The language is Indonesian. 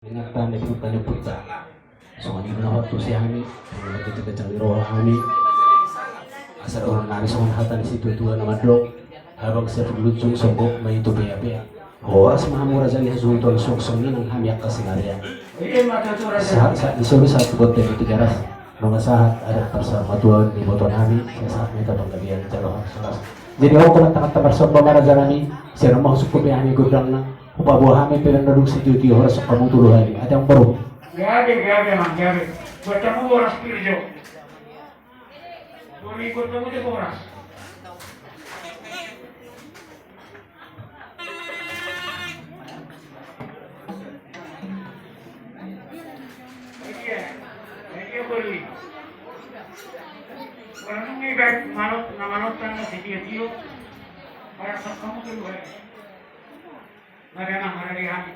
Ingatan dari putra. So ani na hotu si Hani, kita kecang roh Hani. Asal orang nari soal hatan situ tua nama dok. Habang sa lucu sogok may itu bea. Horas mahamura jali hazunton sok nang hamyak kasinarian. Saat disuruh satu bote di tiga ras. Mga sahat ada bersama Tuhan di botol kami. Saat mereka penggabian jaloh selas. Jadi ako kung takot bersama para jarami, siya mau suku kami gudang na. Upabuah kami pilang nadung si Tuti horas sa pamutuluhan. Ada yang baru. Gabe man, gabe. Bertemu horas pirjo. Dua ikut kamu di horas. Iya beli. Orang ini baik manut tangan si Tio. Para kamu dulu baik. Mana dia?